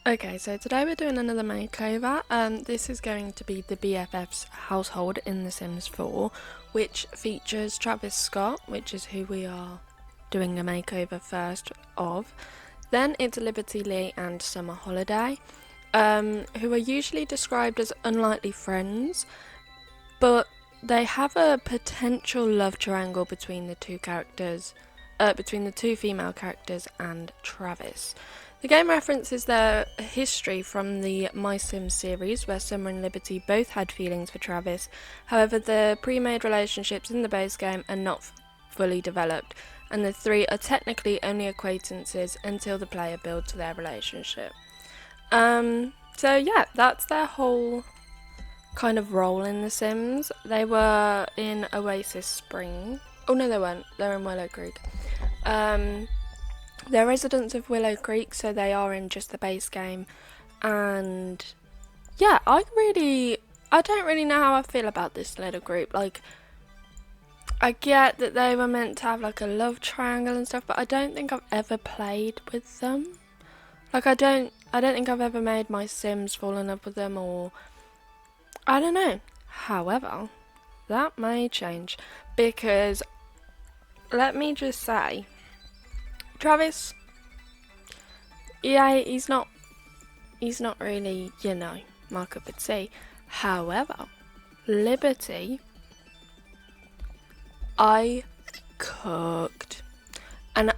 Okay, so today we're doing another makeover. This is going to be the BFFs household in The Sims 4, which features Travis Scott, which is who we are doing a makeover first of. Then it's Liberty Lee and Summer Holiday, who are usually described as unlikely friends, but they have a potential love triangle between the two characters, between the two female characters and Travis. The game references their history from the My Sims series, where Summer and Liberty both had feelings for Travis. However, the pre-made relationships in the base game are not fully developed, and the three are technically only acquaintances until the player builds their relationship. So yeah, that's their whole kind of role in The Sims. They were in Oasis Spring. Oh no, they weren't. They're in Willow Creek. They're residents of Willow Creek, so they are in just the base game. And yeah, I don't really know how I feel about this little group. Like, I get that they were meant to have like a love triangle and stuff, but I don't think I've ever played with them. Like, I don't think I've ever made my Sims fall in love with them, or I don't know. However, that may change, because let me just say, Travis, yeah, he's not really, my cup of tea. However, Liberty, I cooked. And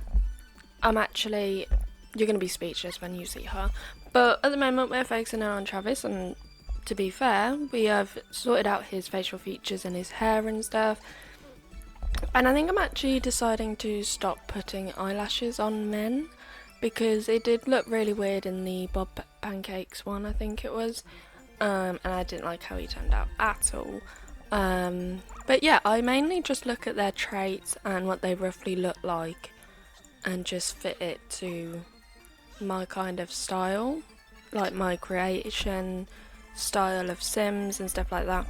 you're going to be speechless when you see her. But at the moment, we're focusing on Travis, and to be fair, we have sorted out his facial features and his hair and stuff. And I think I'm actually deciding to stop putting eyelashes on men, because it did look really weird in the Pancakes one, I think it was. And I didn't like how he turned out at all. But yeah, I mainly just look at their traits and what they roughly look like and just fit it to my kind of style, like my creation style of Sims and stuff like that.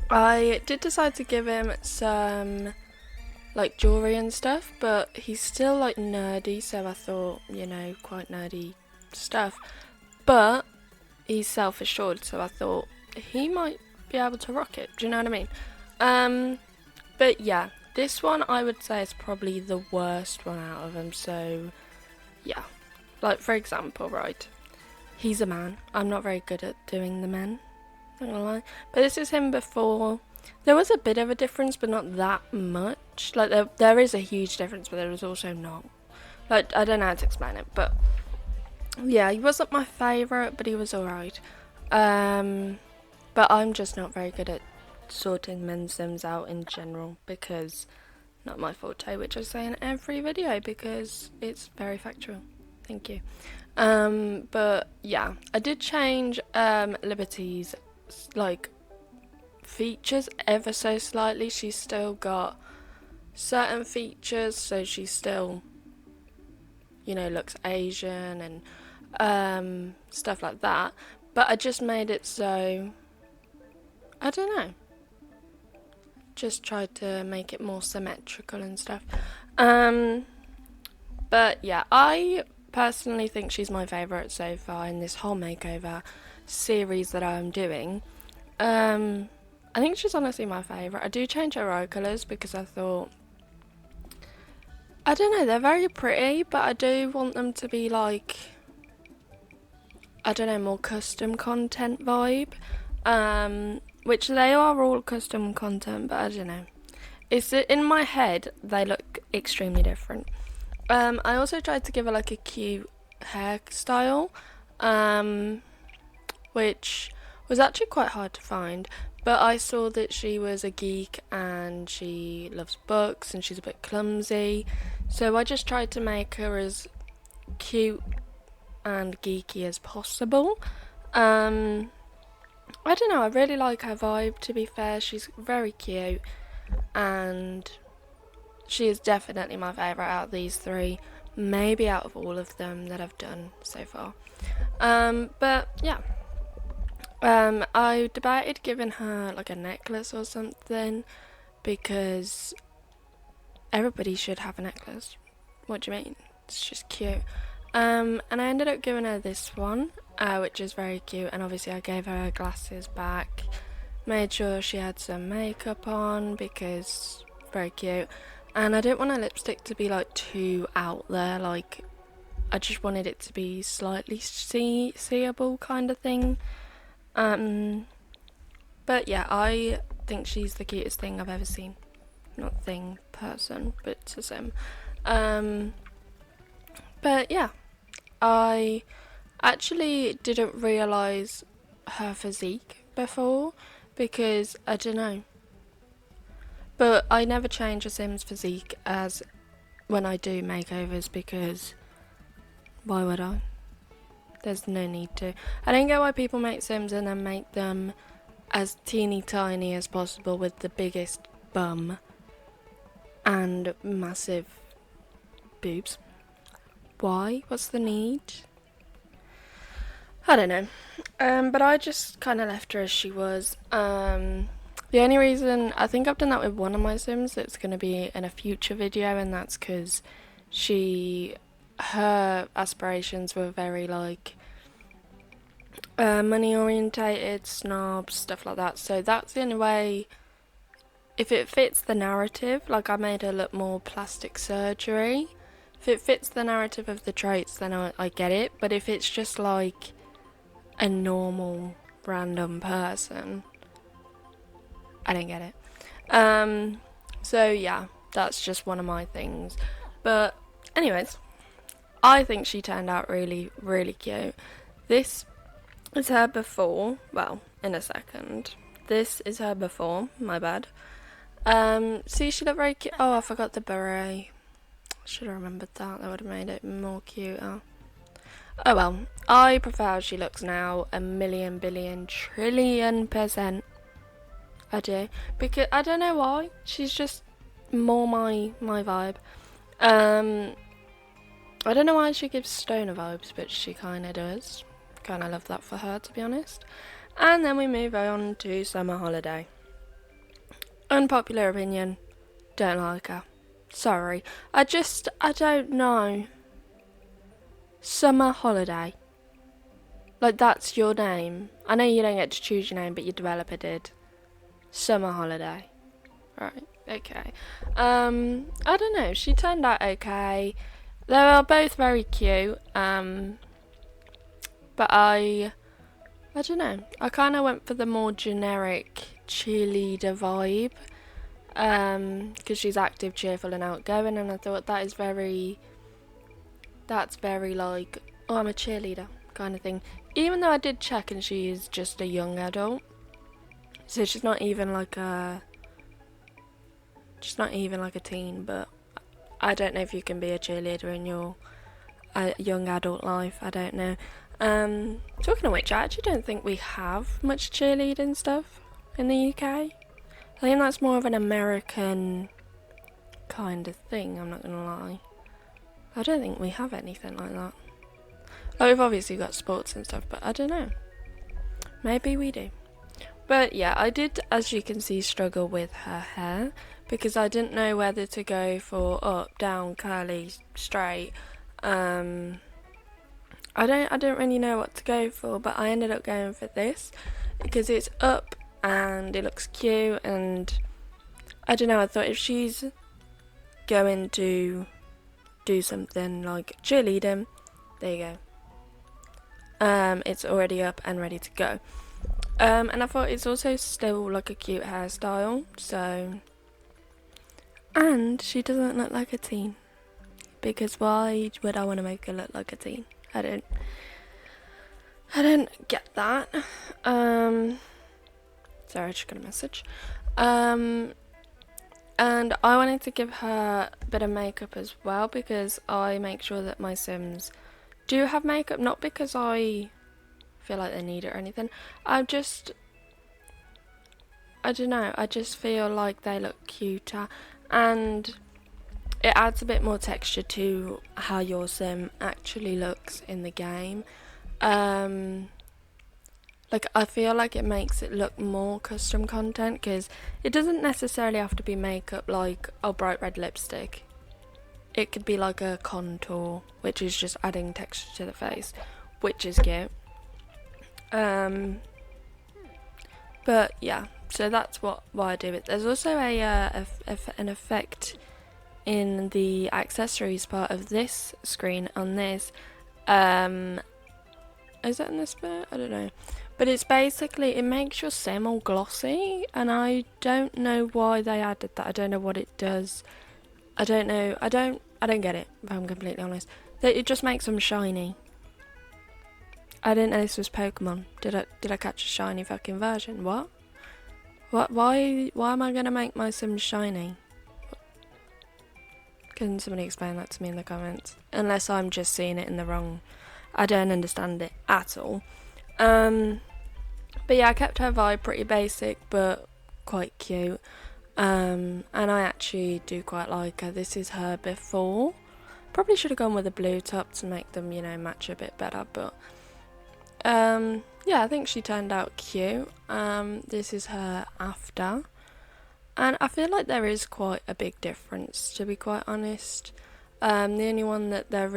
I did decide to give him some like jewelry and stuff, but he's still like nerdy, so I thought, quite nerdy stuff. But he's self-assured, so I thought he might be able to rock it. Do you know what I mean? But yeah, this one I would say is probably the worst one out of them. So yeah, like for example, right? He's a man. I'm not very good at doing the men, not gonna lie. But this is him before. There was a bit of a difference, but not that much. Like there is a huge difference, but there was also not. Like, I don't know how to explain it, but yeah, he wasn't my favourite, but he was alright. But I'm just not very good at sorting men's Sims out in general, because not my forte, which I say in every video because it's very factual. Thank you. But yeah, I did change Liberty's like features ever so slightly. She's still got certain features, so she still, looks Asian and stuff like that. But I just made it so, I don't know, just tried to make it more symmetrical and stuff. But yeah, I personally think she's my favourite so far in this whole makeover series that I'm doing. I think she's honestly my favourite. I do change her eye colours because I thought, I don't know, they're very pretty, but I do want them to be like, I don't know, more custom content vibe. Which they are all custom content, but I don't know. It's in my head, they look extremely different. I also tried to give her like a cute hairstyle, which was actually quite hard to find. But I saw that she was a geek and she loves books and she's a bit clumsy. So I just tried to make her as cute and geeky as possible. I don't know, I really like her vibe, to be fair. She's very cute and she is definitely my favourite out of these three. Maybe out of all of them that I've done so far. But yeah. I debated giving her like a necklace or something, because everybody should have a necklace. What do you mean? It's just cute. And I ended up giving her this one, which is very cute, and obviously I gave her glasses back, made sure she had some makeup on because very cute, and I didn't want her lipstick to be like too out there, like I just wanted it to be slightly seeable kind of thing. But yeah, I think she's the cutest thing I've ever seen. Not thing, person, but it's the same. But yeah, I actually didn't realise her physique before because I don't know. But I never change a Sim's physique as when I do makeovers because why would I? There's no need to. I don't get why people make Sims and then make them as teeny tiny as possible with the biggest bum and massive boobs. Why? What's the need? I don't know. But I just kind of left her as she was. The only reason, I think I've done that with one of my Sims that's going to be in a future video, and that's because her aspirations were very like money orientated, snobs, stuff like that. So that's the only way, if it fits the narrative, like I made her look more plastic surgery. If it fits the narrative of the traits, then I get it. But if it's just like a normal random person, I don't get it. So yeah, that's just one of my things. But anyways, I think she turned out really, really cute. This is her before. Well, in a second. This is her before. My bad. See, she looked very cute. Oh, I forgot the beret. Should have remembered that. That would have made it more cuter. Oh well. I prefer how she looks now. A million, billion, trillion%. I do. Because I don't know why. She's just more my vibe. I don't know why she gives stoner vibes, but she kind of does. Kind of love that for her, to be honest. And then we move on to summer holiday. Unpopular opinion, don't like her. Sorry. I don't know. Summer holiday. Like, that's your name. I know you don't get to choose your name, but your developer did. Summer holiday. Right, okay. I don't know. She turned out okay. They were both very cute. But I don't know. I kind of went for the more generic cheerleader vibe. Because she's active, cheerful, and outgoing, and I thought that's very like, oh, I'm a cheerleader kind of thing. Even though I did check, and she is just a young adult, so she's not even like a teen. But I don't know if you can be a cheerleader in your young adult life. I don't know. Talking of which, I actually don't think we have much cheerleading stuff in the UK. I think that's more of an American kind of thing, I'm not gonna lie. I don't think we have anything like that. Like, we've obviously got sports and stuff, but I don't know. Maybe we do. But yeah, I did, as you can see, struggle with her hair because I didn't know whether to go for up, down, curly, straight. I don't really know what to go for, but I ended up going for this because it's up and it looks cute, and I don't know, I thought if she's going to do something like cheerleading, there you go. It's already up and ready to go. And I thought it's also still like a cute hairstyle, so, and she doesn't look like a teen, because why would I want to make her look like a teen? I don't get that. Sorry, I just got a message. And I wanted to give her a bit of makeup as well, because I make sure that my Sims do have makeup, not because I feel like they need it or anything. I don't know, I just feel like they look cuter, and it adds a bit more texture to how your Sim actually looks in the game. Like, I feel like it makes it look more custom content, because it doesn't necessarily have to be makeup like, oh, bright red lipstick. it could be like a contour, which is just adding texture to the face, which is cute. But yeah, so that's why I do it. There's also an effect in the accessories part of this screen on this. Is that in this bit? I don't know. But it's basically, it makes your sim all glossy, and I don't know why they added that. I don't know what it does. I don't know. I don't get it, if I'm completely honest. It just makes them shiny. I didn't know this was Pokemon. Did I catch a shiny fucking version? What? Why am I gonna make my sim shiny? Can somebody explain that to me in the comments? Unless I'm just seeing it in the wrong. I don't understand it at all. But yeah, I kept her vibe pretty basic but quite cute. And I actually do quite like her. This is her before. Probably should have gone with a blue top to make them, you know, match a bit better, but yeah, I think she turned out cute. This is her after. And I feel like there is quite a big difference, to be quite honest. The only one that I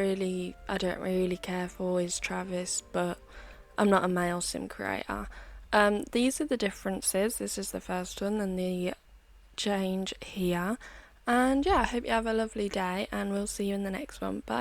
don't really care for is Travis, but I'm not a male sim creator. These are the differences. This is the first one and the change here. And yeah, I hope you have a lovely day and we'll see you in the next one. Bye.